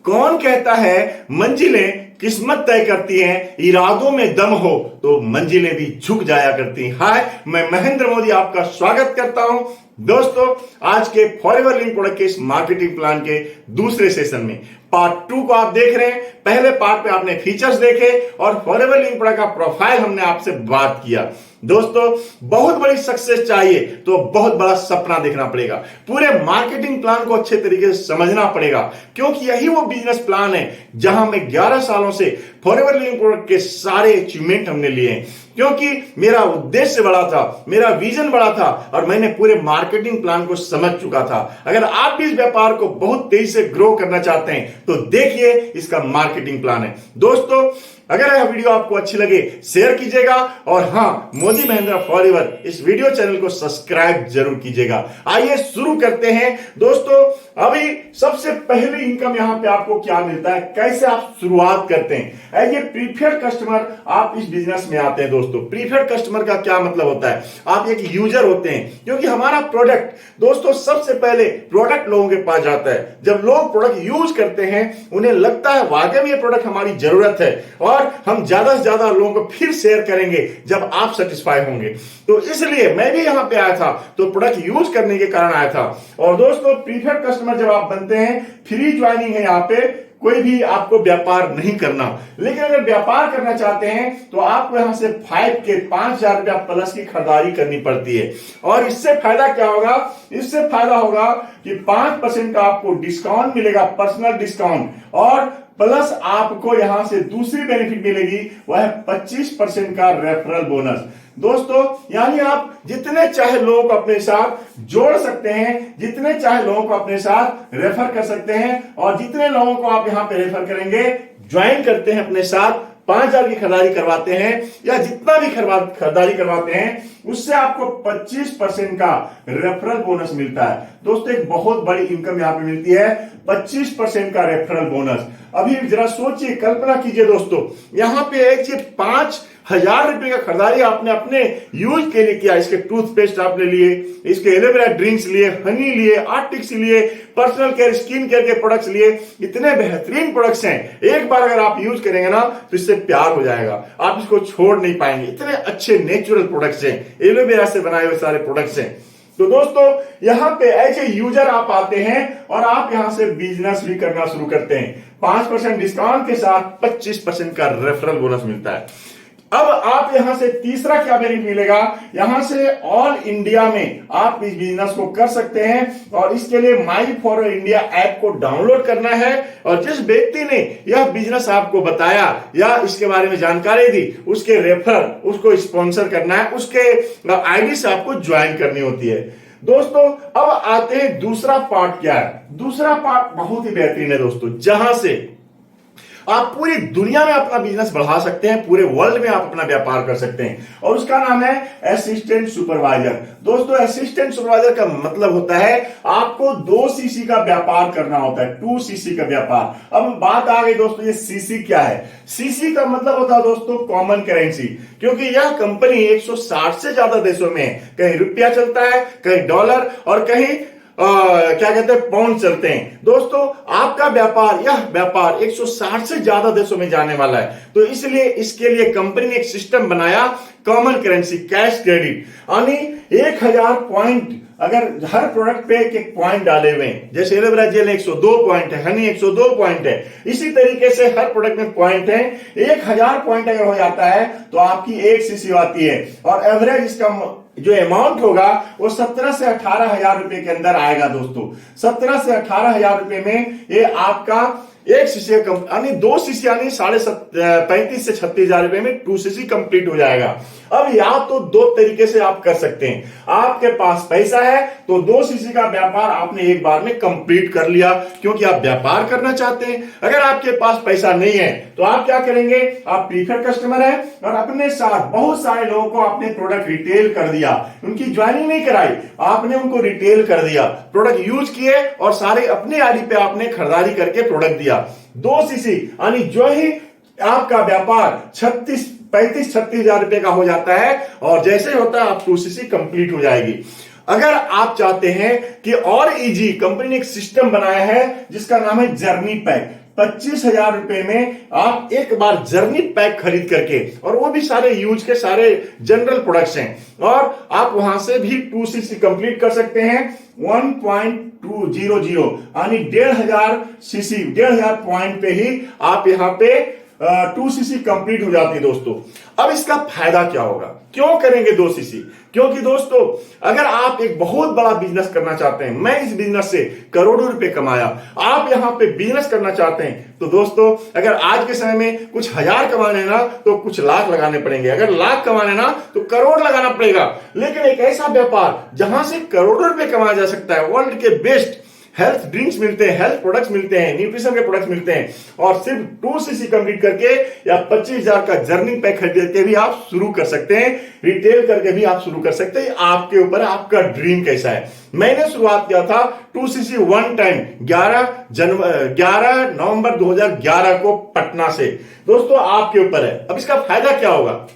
कौन कहता है मंजिलें किस्मत तय करती हैं, इरादों में दम हो तो मंजिलें भी झुक जाया करती हैं। हाय, मैं महेंद्र मोदी आपका स्वागत करता हूं दोस्तों आज के फॉरएवर लिंक प्रोडक्ट के इस मार्केटिंग प्लान के दूसरे सेशन में। पार्ट 2 को आप देख रहे हैं। पहले पार्ट पे आपने फीचर्स देखे और फॉरएवर लिंक प्रोडक्ट का प्रोफाइल हमने आपसे बात किया। दोस्तों, बहुत बड़ी सक्सेस चाहिए तो बहुत बड़ा सपना देखना पड़ेगा, पूरे मार्केटिंग प्लान को अच्छे तरीके से समझना पड़ेगा, क्योंकि यही वो बिजनेस प्लान है जहां मैं 11 सालों से फॉरएवर लिविंग प्रोडक्ट के सारे अचीवमेंट हमने लिए हैं। क्योंकि मेरा उद्देश्य बड़ा था, मेरा विजन बड़ा था और मैंने पूरे मार्केटिंग प्लान को समझ चुका था। अगर आप भी इस व्यापार को बहुत तेजी से ग्रो करना चाहते हैं तो देखिए इसका मार्केटिंग प्लान है। दोस्तों, अगर यह वीडियो आपको अच्छी लगे शेयर कीजिएगा और हाँ, मोदी महेंद्र फॉरएवर इस वीडियो चैनल को सब्सक्राइब जरूर कीजिएगा। आइए शुरू करते हैं। दोस्तों, अभी सबसे पहले इनकम यहां पे आपको क्या मिलता है, कैसे आप शुरुआत करते हैं। एज ए प्रीफर्ड कस्टमर आप इस बिजनेस में आते हैं। दोस्तों, प्रीफर्ड कस्टमर का क्या मतलब होता है, आप एक यूजर होते हैं, क्योंकि हमारा प्रोडक्ट, दोस्तों सबसे पहले प्रोडक्ट लोगों के पास जाता है। जब लोग प्रोडक्ट यूज करते हैं उन्हें लगता है वाकई में ये प्रोडक्ट हमारी जरूरत है और हम ज्यादा से ज्यादा लोगों को फिर शेयर करेंगे जब आप सेटिस्फाई होंगे। तो इसलिए मैं भी यहां पे आया था, तो प्रोडक्ट यूज करने के कारण आया था। और दोस्तों, प्रीफर्ड कस्टमर जब आप बनते हैं, फ्री ज्वाइनिंग है, यहां पे कोई भी आपको व्यापार नहीं करना। लेकिन अगर व्यापार करना चाहते हैं तो आपको यहां से 5,000 रुपया प्लस की खरीदारी करनी पड़ती है। और इससे फायदा क्या होगा, इससे फायदा होगा कि 5% का आपको डिस्काउंट मिलेगा, पर्सनल डिस्काउंट, और प्लस आपको यहां से दूसरी बेनिफिट मिलेगी, वह है 25% का रेफरल बोनस। दोस्तों, यानी आप जितने चाहे लोगों को अपने साथ जोड़ सकते हैं, जितने चाहे लोगों को अपने साथ रेफर कर सकते हैं, और जितने लोगों को आप यहां पे रेफर करेंगे, ज्वाइन करते हैं अपने साथ, 5,000 की खरीदारी करवाते हैं या जितना भी खरीदारी करवाते हैं, उससे आपको 25% का रेफरल बोनस मिलता है। दोस्तों, एक बहुत बड़ी इनकम यहां पे मिलती है, 25% का रेफरल बोनस। अभी जरा सोचिए, कल्पना कीजिए दोस्तों, यहां पे एक 5,000 रुपए का खरीदारी आपने अपने यूज के लिए किया। इसके टूथपेस्ट आपने लिए, इसके एलोवेरा ड्रिंक्स लिए, हनी लिए, आर्टिक्स लिए, पर्सनल केयर, स्किन केयर के प्रोडक्ट्स लिए। इतने बेहतरीन प्रोडक्ट्स हैं, एक बार अगर आप यूज करेंगे ना तो इससे प्यार हो जाएगा, आप इसको छोड़ नहीं पाएंगे। इतने अच्छे नेचुरल प्रोडक्ट्स हैं, एलोवेरा से बनाए हुए सारे प्रोडक्ट्स हैं। तो दोस्तों, यहां पे ऐसे यूजर आप आते हैं और आप यहां से बिजनेस भी करना शुरू करते हैं। 5% डिस्काउंट के साथ 25% का रेफरल बोनस मिलता है। अब आप यहां से तीसरा क्या बेनिफिट मिलेगा, यहां से ऑल इंडिया में आप इस बिजनेस को कर सकते हैं। और इसके लिए माई फॉरएवर इंडिया ऐप को डाउनलोड करना है, और जिस व्यक्ति ने यह बिजनेस आपको बताया या इसके बारे में जानकारी दी, उसके रेफर, उसको स्पॉन्सर करना है, उसके आईडी से आपको ज्वाइन करनी होती है। दोस्तों, अब आते हैं दूसरा पार्ट क्या है। दूसरा पार्ट बहुत ही बेहतरीन है दोस्तों, जहां से आप पूरी दुनिया में अपना बिजनेस बढ़ा सकते हैं, पूरे वर्ल्ड में आप अपना व्यापार कर सकते हैं, और उसका नाम है असिस्टेंट सुपरवाइजर। दोस्तों, असिस्टेंट सुपरवाइजर का मतलब होता है आपको 2 सीसी का व्यापार करना होता है, 2 सीसी का व्यापार। अब बात आ गई दोस्तों, ये सीसी क्या है। सीसी का मतलब होता है दोस्तों कॉमन करेंसी, क्योंकि यह कंपनी 160 से ज्यादा देशों में है। कहीं रुपया चलता है, कहीं डॉलर, और कहीं क्या कहते हैं, पाउंड चलते हैं। दोस्तों, आपका व्यापार, यह व्यापार 160 से ज्यादा देशों में जाने वाला है। तो इसलिए इसके लिए कंपनी ने एक सिस्टम बनाया, कॉमन करेंसी, कैश क्रेडिट, यानी 1000 पॉइंट, अगर हर प्रोडक्ट पे एक पॉइंट डाले हुए हैं, जैसे एलोवेरा जेल 102 पॉइंट है, हनी 102 पॉइंट है, इसी तरीके से हर प्रोडक्ट में पॉइंट है। 1000 पॉइंट अगर हो जाता है तो आपकी 1 सीसी आती है, और एवरेज इसका जो अमाउंट होगा वो 17 से 18,000 रुपए के अंदर आएगा। दोस्तों, 17 से 18,000 रुपए में ये आपका 1 सीसी यानी 2 सीसी यानी 35 से 36,000 रुपए में 2 सीसी कंप्लीट हो जाएगा। अब या तो 2 तरीके से आप कर सकते हैं। आपके पास पैसा है तो 2 सीसी का व्यापार आपने एक बार में कंप्लीट कर लिया, क्योंकि आप व्यापार करना चाहते हैं। अगर आपके पास पैसा नहीं है तो आप क्या करेंगे, आप प्रीफर्ड कस्टमर हैं और अपने साथ बहुत सारे लोगों को आपने प्रोडक्ट रिटेल कर दिया, उनकी ज्वाइनिंग नहीं कराई, आपने उनको रिटेल कर दिया, प्रोडक्ट यूज किए और सारे अपने आईडी पे आपने खरीदारी करके प्रोडक्ट दिया। 2 सीसी यानी जो ही आपका व्यापार 35-36,000 रुपए का हो जाता है, और जैसे होता है आप 2 सीसी कंप्लीट हो जाएगी। अगर आप चाहते हैं कि और इजी, कंपनी ने एक सिस्टम बनाया है जिसका नाम है जर्नी पैक। 25,000 रुपए में आप एक बार जर्नी पैक खरीद करके, और वो भी सारे यूज के सारे जनरल प्रोडक्ट्स हैं, और आप वहां से भी 2cc कंप्लीट कर सकते हैं 1.200 यानी 1,500 सीसी 1,500 पॉइंट पे ही आप यहां पे 2cc कंप्लीट हो जाती है दोस्तों। अब इसका फायदा क्या होगा, क्यों करेंगे 2cc? क्योंकि दोस्तों अगर आप एक बहुत बड़ा बिजनेस करना चाहते हैं, मैं इस बिजनेस से करोड़ों रुपए कमाया, आप यहां पे बिजनेस करना चाहते हैं, तो दोस्तों अगर आज के समय में कुछ हजार कमाने ना तो कुछ लाख लगाने पड़ेंगे, अगर लाख कमाने ना तो करोड़ लगाना पड़ेगा। लेकिन एक ऐसा व्यापार जहां से करोड़ों रुपए कमाया जा सकता है, वर्ल्ड के बेस्ट हेल्थ ड्रिंक्स मिलते हैं, हेल्थ प्रोडक्ट्स मिलते हैं, न्यूट्रिशन के प्रोडक्ट्स मिलते हैं, और सिर्फ 2cc कंप्लीट करके या 25,000 का जर्नी पैक खरीद के भी आप शुरू कर सकते हैं, रिटेल करके भी आप शुरू कर सकते हैं। आपके ऊपर, आपका ड्रीम कैसा है। मैंने शुरुआत किया था 2cc वन टाइम 11 नवंबर 2011 को पटना से। दोस्तों आपके ऊपर है। अब इसका फायदा क्या होगा?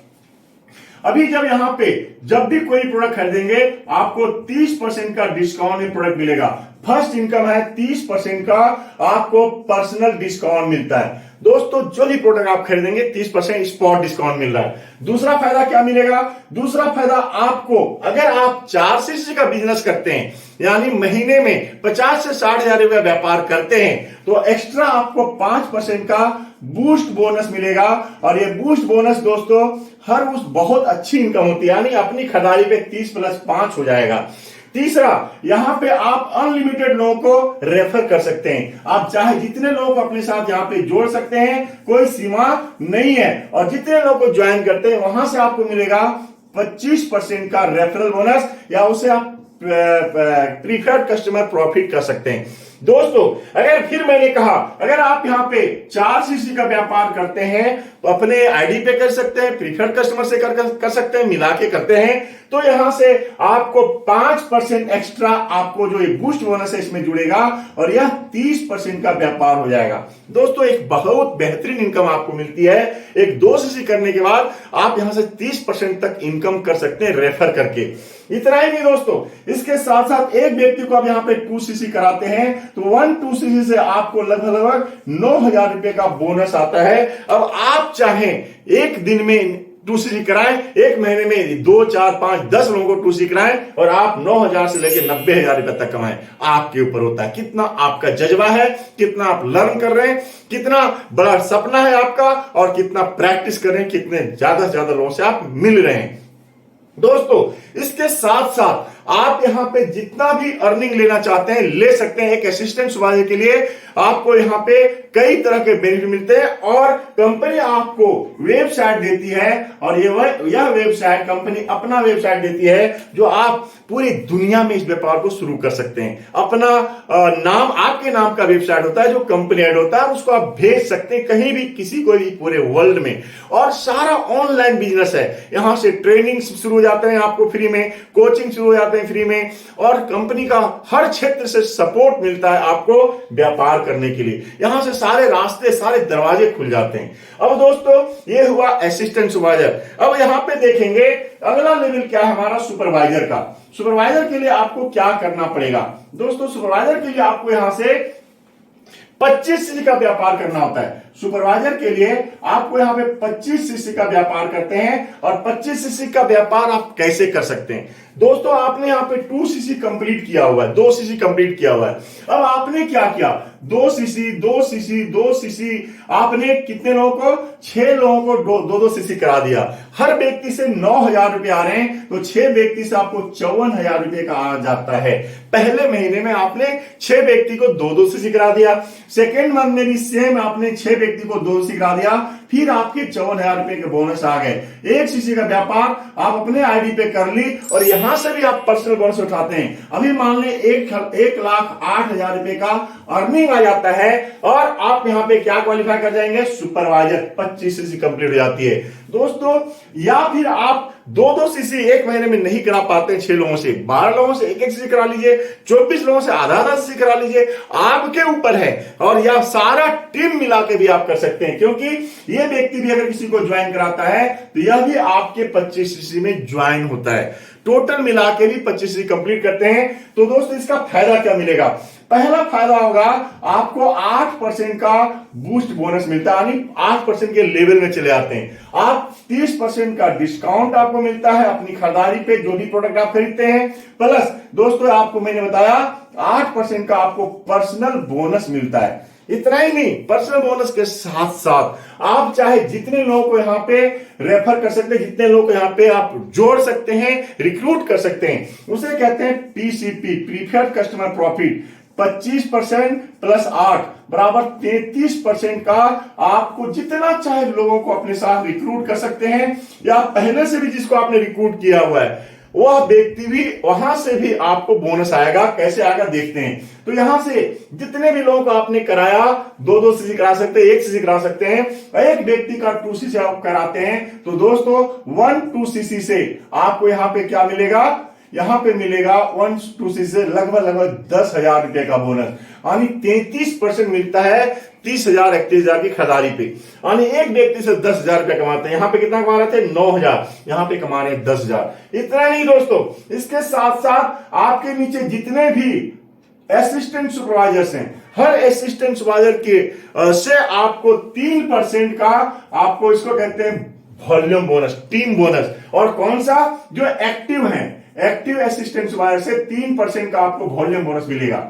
अभी जब भी कोई प्रोडक्ट खरीदेंगे आपको 30% का डिस्काउंट में प्रोडक्ट मिलेगा। फर्स्ट इनकम है 30% का, आपको पर्सनल डिस्काउंट मिलता है। दोस्तों जो भी प्रोडक्ट आप खरीदेंगे 30% स्पॉट डिस्काउंट मिल रहा है। दूसरा फायदा क्या मिलेगा? दूसरा फायदा आपको, अगर आप 4cc का बिजनेस करते हैं यानी महीने में 50 से 60,000 रुपया व्यापार करते हैं, तो एक्स्ट्रा आपको 5% का बूस्ट बोनस मिलेगा। और ये बूस्ट बोनस दोस्तों हर उस बहुत अच्छी इनकम होती है, यानी अपनी खरीदारी पे 30 + 5 हो जाएगा। तीसरा, यहां पे आप अनलिमिटेड लोगों को रेफर कर सकते हैं। आप चाहे जितने लोगों को अपने साथ यहां पे जोड़ सकते हैं, कोई सीमा नहीं है। और जितने लोगों को ज्वाइन करते हैं वहां से आपको मिलेगा 25% का रेफरल बोनस, या उसे आप प्रीफर्ड कस्टमर प्रॉफिट कर सकते हैं। दोस्तों अगर फिर मैंने कहा, अगर आप यहां पे 4cc का व्यापार करते हैं तो अपने आईडी पे कर सकते हैं, प्रीफर्ड कस्टमर से कर सकते हैं, मिला के करते हैं, तो यहां से आपको 5% एक्स्ट्रा आपको जो ये बूस्ट बोनस है इसमें जुड़ेगा, और यह 30% का व्यापार हो जाएगा। दोस्तों एक बहुत बेहतरीन इनकम आपको मिलती है। एक 2cc करने के बाद आप यहां से 30% तक इनकम कर सकते हैं रेफर करके। इतना ही नहीं दोस्तों, इसके साथ साथ एक व्यक्ति को आप यहां पे 2cc कराते हैं तो 2cc से आपको लगभग 9,000 रुपए का बोनस आता है। अब आप चाहें एक दिन में 2cc कराएं, एक महीने में 2, 4, 5, 10 लोगों को 2cc कराएं, और आप 9,000 से लेकर 90,000 रुपए तक कमाएं। आपके ऊपर होता है कितना आपका जज्बा है, कितना आप लर्न कर रहे हैं, कितना बड़ा सपना है आपका, और कितना प्रैक्टिस कर रहे हैं, कितने ज्यादा से ज्यादा लोगों से आप मिल रहे हैं। दोस्तों इसके साथ साथ आप यहां पे जितना भी अर्निंग लेना चाहते हैं ले सकते हैं। एक असिस्टेंट सुपरवाइजर के लिए आपको यहां पे कई तरह के बेनिफिट मिलते हैं, और कंपनी आपको वेबसाइट देती है, और यह वेबसाइट कंपनी अपना वेबसाइट देती है जो आप पूरी दुनिया में इस व्यापार को शुरू कर सकते हैं। अपना नाम, आपके नाम का वेबसाइट होता है जो कंपनी ऐड होता है, उसको आप भेज सकते हैं कहीं भी, किसी को भी, पूरे वर्ल्ड में। और सारा ऑनलाइन बिजनेस है। यहां से ट्रेनिंग शुरू हो जाते हैं आपको फ्री में, कोचिंग शुरू हो जाते हैं फ्री में, और कंपनी का हर क्षेत्र से सपोर्ट मिलता है आपको व्यापार करने के लिए। यहां से सारे रास्ते, सारे दरवाजे खुल जाते हैं। अब दोस्तों ये हुआ असिस्टेंट सुपरवाइजर। अब यहां पे देखेंगे अगला लेवल क्या है हमारा सुपरवाइजर का। सुपरवाइजर के लिए आपको क्या करना पड़ेगा? दोस्तों सुपरवाइजर के लिए आपको यहां से 25cc का व्यापार करना होता है। सुपरवाइजर के लिए आपको यहां पे 25cc का व्यापार करते हैं, और 25cc का व्यापार आप कैसे कर सकते हैं? दोस्तों आपने यहां पे 2cc कंप्लीट किया हुआ है, 2cc कंप्लीट किया हुआ है। अब आपने क्या किया? 2cc आपने कितने लोगों को? 6 लोगों को 2cc करा दिया। हर व्यक्ति से 9,000 रुपए आ रहे हैं, तो 6 व्यक्ति से आपको 54,000 रुपए का आ जाता है। पहले महीने में आपने 6 व्यक्ति को 2cc करा दिया। सेकेंड मंथ में भी सेम आपने 6 व्यक्ति को 2cc करा दिया, फिर आपके 54,000 रुपए के बोनस आ गए। 1cc का व्यापार आप अपने आईडी पे कर ली, और यहां से भी आप पर्सनल बोनस उठाते हैं। अभी मान ले 1,08,000 रुपए का अर्निंग आ जाता है, और आप यहां पे क्या क्वालिफाई कर जाएंगे? सुपरवाइजर। 25cc कंप्लीट हो जाती है दोस्तों। या फिर आप 2-2cc एक महीने में नहीं करा पाते हैं 6 लोगों से, 12 लोगों से 1-1cc करा लीजिए, 24 लोगों से आधा cc करा लीजिए, आपके ऊपर है। और यह सारा टीम मिला के भी आप कर सकते हैं, क्योंकि यह व्यक्ति भी अगर किसी को ज्वाइन कराता है तो यह भी आपके 25cc में ज्वाइन होता है। टोटल मिला के भी 25cc कंप्लीट करते हैं। तो दोस्तों इसका फायदा क्या मिलेगा? पहला फायदा होगा आपको 8% का बूस्ट बोनस मिलता है, यानी 8% के लेवल में चले आते हैं आप। 30% का डिस्काउंट आपको मिलता है अपनी खरीदारी पे, जो भी प्रोडक्ट आप खरीदते हैं। प्लस दोस्तों आपको मैंने बताया 8% का आपको पर्सनल बोनस मिलता है। इतना ही नहीं, पर्सनल बोनस के साथ साथ आप चाहे जितने लोगों को यहाँ पे रेफर कर सकते हैं, जितने लोगों को यहाँ पे आप जोड़ सकते हैं, रिक्रूट कर सकते हैं, उसे कहते हैं PCP, preferred customer profit. 25% plus 8 बराबर 33% का आपको जितना चाहे लोगों को अपने साथ रिक्रूट कर सकते हैं, या पहले से भी जिसको आपने रिक्रूट किया हुआ है वह व्यक्ति भी, वहां से भी आपको बोनस आएगा। कैसे आएगा देखते हैं। तो यहां से जितने भी लोगों को आपने कराया, 2-2 सीसी करा सकते हैं, 1 सीसी करा सकते हैं, एक व्यक्ति का 2 सीसी आप कराते हैं तो दोस्तों 1-2 सीसी से आपको यहां पे क्या मिलेगा, यहां पे मिलेगा 1-2 सीसी से लगभग 10,000 रुपए का बोनस, यानी 33% मिलता है 30,000 31,000 की खरीदारी पे। यानी एक व्यक्ति से 10,000 रुपए कमाते हैं, यहां पे कितना कमा रहे थे 9,000, यहां पे कमा रहे हैं 10,000। इतना नहीं दोस्तों, इसके साथ साथ आपके नीचे जितने भी असिस्टेंट सुपरवाइजर्स हैं, हर असिस्टेंट सुपरवाइजर के से आपको 3% का, आपको इसको कहते हैं वॉल्यूम बोनस, टीम बोनस। और कौन सा, जो एक्टिव है, एक्टिव असिस्टेंट सुपरवाइजर से 3% का आपको वॉल्यूम बोनस मिलेगा।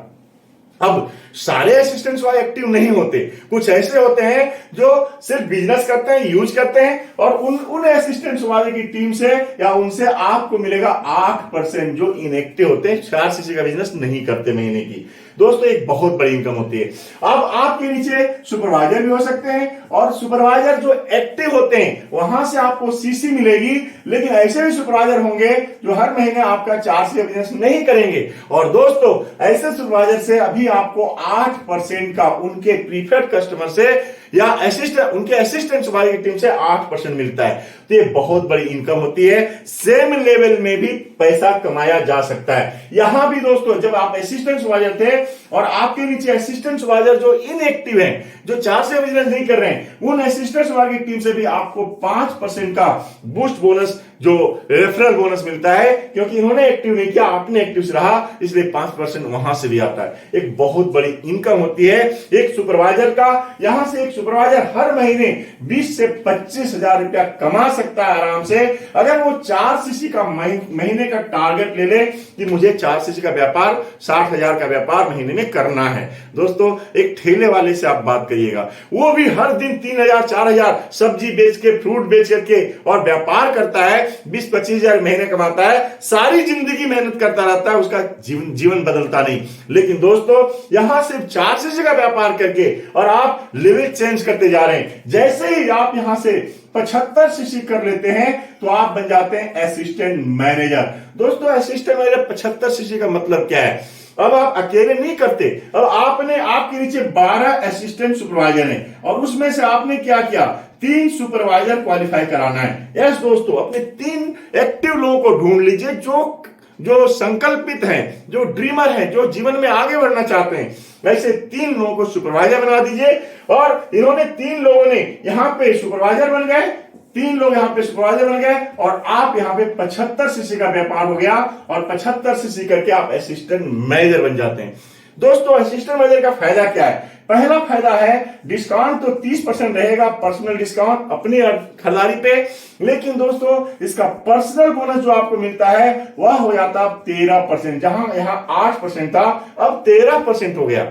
अब सारे असिस्टेंट्स वाले एक्टिव नहीं होते, कुछ ऐसे होते हैं जो सिर्फ बिजनेस करते हैं, यूज करते हैं, और उन असिस्टेंट्स वाले की टीम से या उनसे आपको मिलेगा 8% जो इनएक्टिव होते हैं, 4 सीसी का बिजनेस नहीं करते महीने की। दोस्तों एक बहुत बड़ी इनकम होती है। अब आपके नीचे सुपरवाइजर भी हो सकते हैं, और सुपरवाइजर जो एक्टिव होते हैं वहां से आपको सीसी मिलेगी, लेकिन ऐसे भी सुपरवाइजर होंगे जो हर महीने आपका 4 सीसी का बिजनेस नहीं करेंगे। और दोस्तों ऐसे सुपरवाइजर से अभी आपको 8% का उनके प्रीफर्ड कस्टमर से या असिस्टेंट, उनके असिस्टेंट वाली की टीम से 8% मिलता है। तो ये बहुत बड़ी इनकम होती है। सेम लेवल में भी पैसा कमाया जा सकता है। यहां भी दोस्तों जब आप असिस्टेंट सुपरवाइजर थे और आपके नीचे असिस्टेंट सुपरवाइजर जो इनएक्टिव हैं, जो 4 से बिजनेस नहीं कर रहे हैं, उन असिस्टेंट सुपरवाइजर की टीम से भी आपको 5% का बूस्ट बोनस, जो रेफरल बोनस मिलता है, क्योंकि इन्होंने एक्टिव नहीं किया, आपने एक्टिव से रहा, इसलिए 5% वहां से भी आता है। एक बहुत बड़ी इनकम होती है एक सुपरवाइजर का। यहां से एक सुपरवाइजर हर महीने 20 से 25,000 रुपया कमा सकता है आराम से, अगर वो 4 सीसी का महीने का टारगेट ले ले कि मुझे 4 सीसी का व्यापार, 60,000 का व्यापार महीने में करना है। दोस्तों एक ठेले वाले से आप बात करिएगा, वो भी हर दिन 3,000 4,000 सब्जी बेच के, फ्रूट बेच करके और व्यापार करता है, 20-25,000 महीने कमाता है, सारी जिंदगी मेहनत करता रहता है, उसका जीवन बदलता नहीं। लेकिन दोस्तों यहां सिर्फ 4 सीसी का व्यापार करके और आप लेवल चेंज करते जा रहे हैं। जैसे ही आप यहां से 75 सीसी कर लेते हैं तो आप बन जाते हैं असिस्टेंट मैनेजर। दोस्तों असिस्टेंट मैनेजर 75 सीसी का मतलब क्या है? अब आप अकेले नहीं करते, अब आपके नीचे 12 असिस्टेंट सुपरवाइजर हैं, और उसमें से आपने क्या किया, 3 सुपरवाइजर क्वालिफाई कराना है। यस दोस्तों, अपने 3 एक्टिव लोगों को ढूंढ लीजिए जो संकल्पित हैं, जो ड्रीमर हैं, जो जीवन में आगे बढ़ना चाहते हैं। वैसे 3 लोगों को सुपरवाइजर बना दीजिए, और इन्होंने 3 लोगों ने यहां पे सुपरवाइजर बन गए, 3 लोग यहां पे सुपरवाइजर बन गए, और आप यहां पे 75 सीसी का व्यापार हो गया, और 75 सीसी करके आप असिस्टेंट मैनेजर बन जाते हैं। दोस्तों असिस्टेंट मैनेजर का फायदा क्या है? पहला फायदा है डिस्काउंट तो 30% रहेगा, पर्सनल डिस्काउंट अपनी खरीदारी पे, लेकिन दोस्तों इसका पर्सनल बोनस जो आपको मिलता है वह हो जाता 13%, जहां यहां 8% था, अब 13% हो गया।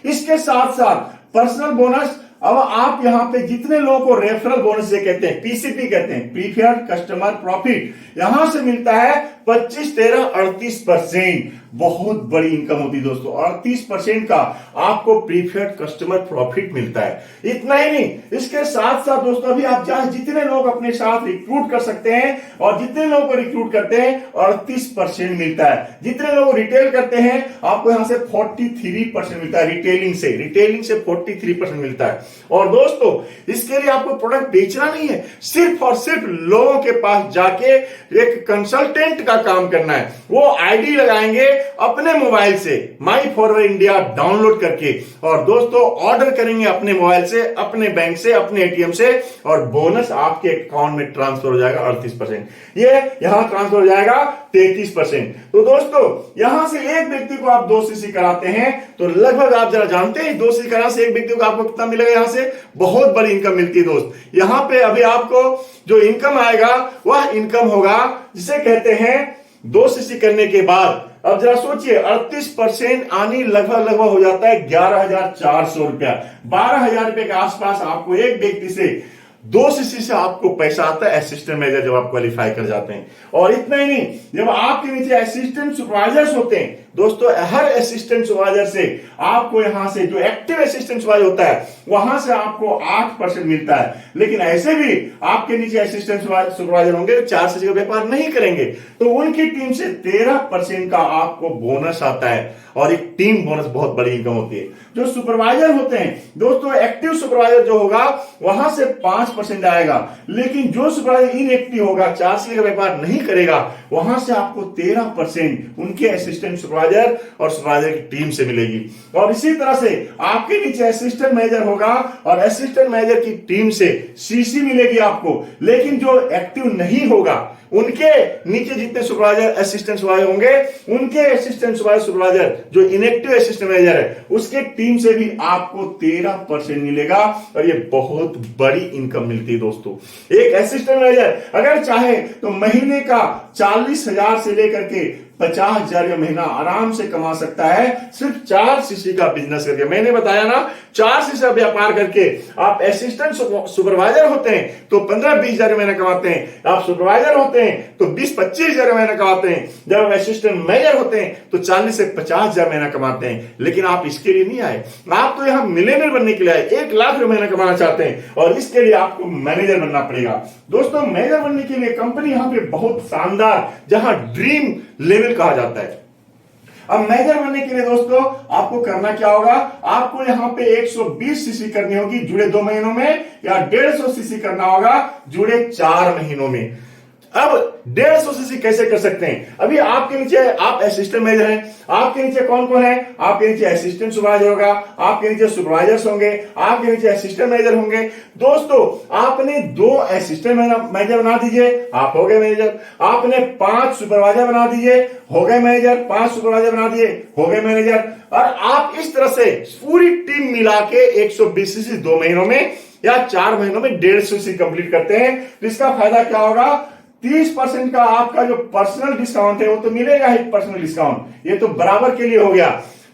इसके साथ साथ पर्सनल बोनस, अब आप यहां पे जितने लोगों को रेफरल बोनस से कहते हैं, पीसीपी कहते हैं, प्रीफर्ड कस्टमर प्रॉफिट, यहां से मिलता है 25, 13, 38%। बहुत बड़ी इनकम होती है दोस्तों, 38% का आपको प्रीफर्ड कस्टमर प्रॉफिट मिलता है। इतना ही नहीं, इसके साथ साथ दोस्तों अभी आप चाहे जितने लोग अपने साथ रिक्रूट कर सकते हैं, और जितने लोगों को रिक्रूट करते हैं 38% मिलता है। जितने लोग रिटेल करते हैं आपको यहां से 43% मिलता है, रिटेलिंग से 43% मिलता है। और दोस्तों इसके लिए आपको प्रोडक्ट बेचना नहीं है, सिर्फ और सिर्फ लोगों के पास जाके एक कंसल्टेंट का काम करना है। वो आईडी लगाएंगे अपने मोबाइल से, माई फॉरवर्ड इंडिया डाउनलोड करके, और दोस्तों ऑर्डर करेंगे अपने मोबाइल से, अपने बैंक से, अपने एटीएम से, और बोनस आपके अकाउंट में ट्रांसफर हो जाएगा 38%, ये यहां ट्रांसफर हो जाएगा 33%। तो दोस्तों यहां से एक व्यक्ति को आप 2 सीसी कराते हैं तो लगभग आप जरा जानते हैं 2 सीसी कराने से एक व्यक्ति को आपको कितना मिलेगा, यहां से बहुत बड़ी इनकम मिलती है दोस्त। यहां पे अभी आपको जो इनकम आएगा वह इनकम होगा जिसे कहते हैं 2 सीसी करने के बाद, अब जरा सोचिए 38% आनी लगभग हो जाता है 11,400 रुपया, 12,000 रुपए के आसपास आपको एक व्यक्ति से 2 सीसी से आपको पैसा आता है असिस्टेंट मैनेजर जब आप क्वालिफाई कर जाते हैं। और इतना ही नहीं, जब आपके नीचे असिस्टेंट सुपरवाइजर्स होते हैं दोस्तों, हर असिस्टेंट सुपरवाइजर से आपको यहां से जो एक्टिव असिस्टेंट सुपरवाइजर होता है वहां से आपको 8% मिलता है। लेकिन ऐसे भी आपके नीचे असिस्टेंट सुपरवाइजर होंगे 4 सीसी का व्यापार नहीं करेंगे तो उनकी टीम से 13% का आपको बोनस आता है, और एक टीम बोनस बहुत बड़ी इनकम होती है। जो सुपरवाइजर होते हैं दोस्तों, एक्टिव सुपरवाइजर जो होगा वहां से 5% आएगा, लेकिन जो सुपरवाइजर इनएक्टिव होगा, 4 सीसी का व्यापार नहीं करेगा, वहां से आपको 13% उनके असिस्टेंट सुपरवाइजर और सुपरवाइजर की टीम से मिलेगी। और इसी तरह से आपके नीचे असिस्टेंट मैनेजर होगा और असिस्टेंट मैनेजर की टीम से सीसी मिलेगी आपको, लेकिन जो एक्टिव नहीं होगा उनके नीचे जितने सुपरवाइजर असिस्टेंट सुपरवाइजर होंगे, उनके असिस्टेंट सुपरवाइजर जो इनएक्टिव असिस्टेंट मैनेजर है उसके टीम से भी आपको 13% मिलेगा, और ये बहुत बड़ी इनकम मिलती है दोस्तों। एक असिस्टेंट मैनेजर अगर चाहे तो महीने का 40,000 से लेकर के 50,000 महीना आराम से कमा सकता है, सिर्फ 4 सीसी का बिजनेस करके। मैंने बताया ना, 4 सीसी का व्यापार करके आप असिस्टेंट सुपरवाइजर होते हैं तो 15-20,000 महीना कमाते हैं, आप सुपरवाइजर होते हैं तो 20-25,000 महीना कमाते हैं, जब आप असिस्टेंट मैनेजर होते हैं तो 40 से 50,000 महीना कमाते हैं। लेकिन आप इसके लिए नहीं आए, आप तो यहां मिलियनर बनने के लिए आए, 1 लाख रुपए महीना कमाना चाहते हैं, और इसके लिए आपको मैनेजर बनना पड़ेगा। दोस्तों मैनेजर बनने के लिए कंपनी यहां पे बहुत शानदार, जहां ड्रीम लेवल कहा जाता है। अब मैनेजर बनने के लिए दोस्तों आपको करना क्या होगा, आपको यहां पे 120 सीसी करनी होगी जुड़े 2 महीनों में, या 150 सीसी करना होगा जुड़े 4 महीनों में। अब 150 सीसी कैसे कर सकते हैं? अभी आपके नीचे आप असिस्टेंट मैनेजर हैं, आपके नीचे कौन कौन है? आपके नीचे असिस्टेंट सुपरवाइजर होगा, आपके नीचे सुपरवाइजर्स होंगे, आपके नीचे असिस्टेंट मैनेजर होंगे। दोस्तों आपने 2 असिस्टेंट मैनेजर बना दीजिए, आप हो गए मैनेजर। आपने 5 सुपरवाइजर बना दीजिए, हो गए मैनेजर। 5 सुपरवाइजर बना दिए, हो गए मैनेजर। और आप इस तरह से पूरी टीम मिला के 120 सीसी 2 महीनों में या 4 महीनों में 150 सीसी कंप्लीट करते हैं, तो इसका फायदा क्या होगा? 30% का आपका जो पर्सनल डिस्काउंट है वो तो मिलेगा ही, पर्सनल डिस्काउंट, ये तो बराबर के लिए हो गया।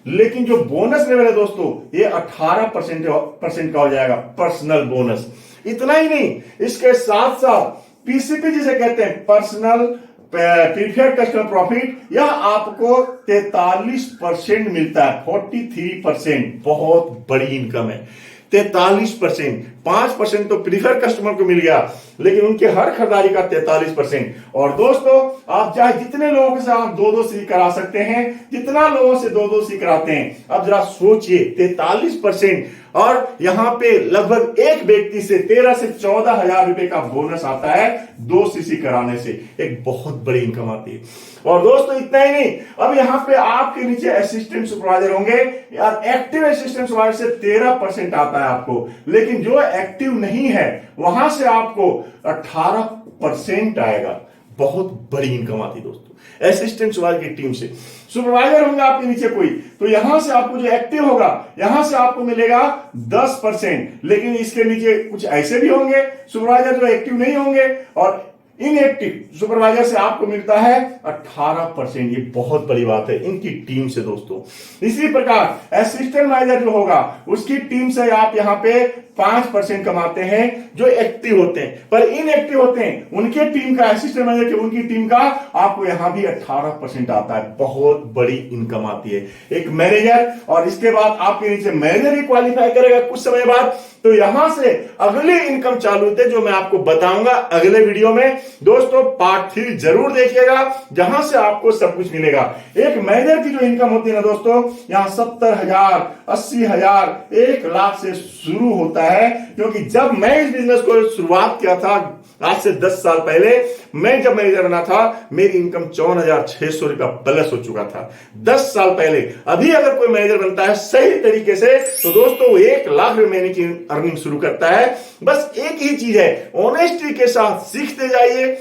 लेकिन जो बोनस लेवल है दोस्तों, ये 18% का हो जाएगा, पर्सनल बोनस। इतना ही नहीं, इसके साथ साथ पीसीपी जिसे कहते हैं, पर्सनल प्रीफर्ड कस्टमर प्रॉफिट, यह आपको 43% मिलता है, 43%। बहुत बड़ी इनकम है। 43%, 5% तो प्रीफर कस्टमर को मिल गया, लेकिन उनके हर खरीदारी का 43%। और दोस्तों आप चाहे जितने लोगों से आप 2-2 सीसी करा सकते हैं, जितना लोगों से 2-2 सीसी कराते हैं। अब जरा सोचिए 43%, और यहां पे लगभग एक व्यक्ति से 13 से 14,000 रुपए का बोनस आता है 2 सीसी कराने से, एक बहुत बड़ी इनकम आती है। और दोस्तों इतना ही नहीं, अब यहां पे आपके नीचे असिस्टेंट सुपरवाइजर होंगे, यार एक्टिव असिस्टेंट सुपरवाइजर से 13% आता है आपको, लेकिन जो एक्टिव नहीं है वहां से आपको 18% आएगा। बहुत बड़ी इनकम आती है दोस्तों असिस्टेंट सुपरवाइजर की टीम से। सुपरवाइजर होंगे आपके नीचे कोई, तो यहां से आपको जो एक्टिव होगा यहां से आपको मिलेगा 10%, लेकिन इसके नीचे कुछ ऐसे भी होंगे सुपरवाइजर जो एक्टिव नहीं होंगे, और इनएक्टिव सुपरवाइजर से आपको मिलता है 18%। ये बहुत बड़ी बात है इनकी टीम से दोस्तों। इसी प्रकार असिस्टेंट मैनेजर जो होगा उसकी टीम से आप यहां पे 5% कमाते हैं जो एक्टिव होते हैं, पर इनएक्टिव होते हैं उनके टीम का, असिस्टेंट मैनेजर की उनकी टीम का आपको यहां भी 18% आता है। बहुत बड़ी इनकम आती है एक मैनेजर। और इसके बाद आपके नीचे मैनेजर ही क्वालिफाई करेगा कुछ समय बाद, तो यहां से अगले इनकम चालू थे जो मैं आपको बताऊंगा अगले वीडियो में। दोस्तों पार्ट 3 जरूर देखिएगा, जहां से आपको सब कुछ मिलेगा। एक मैनेजर की जो इनकम होती है ना दोस्तों, यहां 70,000, 80,000, 1 लाख से शुरू होता है। क्योंकि जब मैं इस बिजनेस को शुरुआत किया था आज से 10 साल पहले, मैं जब मैनेजर बना था, मेरी इनकम 54,600 रुपया प्लस हो चुका था 10 साल पहले। अभी अगर कोई मैनेजर बनता है सही तरीके से तो दोस्तों वो 1 लाख रुपए महीने की अर्निंग शुरू करता है। बस एक ही चीज है, ऑनेस्टी के साथ सीखते जाइए,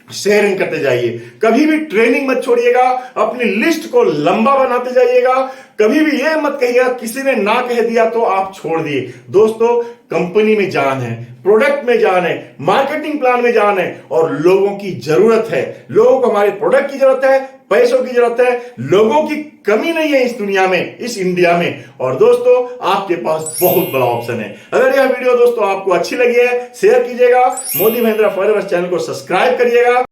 शेयरिंग करते जाइए, कभी भी ट्रेनिंग मत छोड़िएगा, अपनी लिस्ट को लंबा बनाते जाइएगा। कभी भी ये मत कहिएगा किसी ने ना कह दिया तो आप छोड़ दिए। दोस्तों कंपनी में जान है, प्रोडक्ट में जान है, मार्केटिंग प्लान में जान है और लोगों की जरूरत है। लोगों को हमारे प्रोडक्ट की जरूरत है, पैसों की जरूरत है, लोगों की कमी नहीं है इस दुनिया में, इस इंडिया में। और दोस्तों आपके पास बहुत बड़ा ऑप्शन है। अगर यह वीडियो दोस्तों आपको अच्छी लगी है शेयर कीजिएगा, मोदी महिंद्रा फॉरएवर चैनल को सब्सक्राइब करिएगा।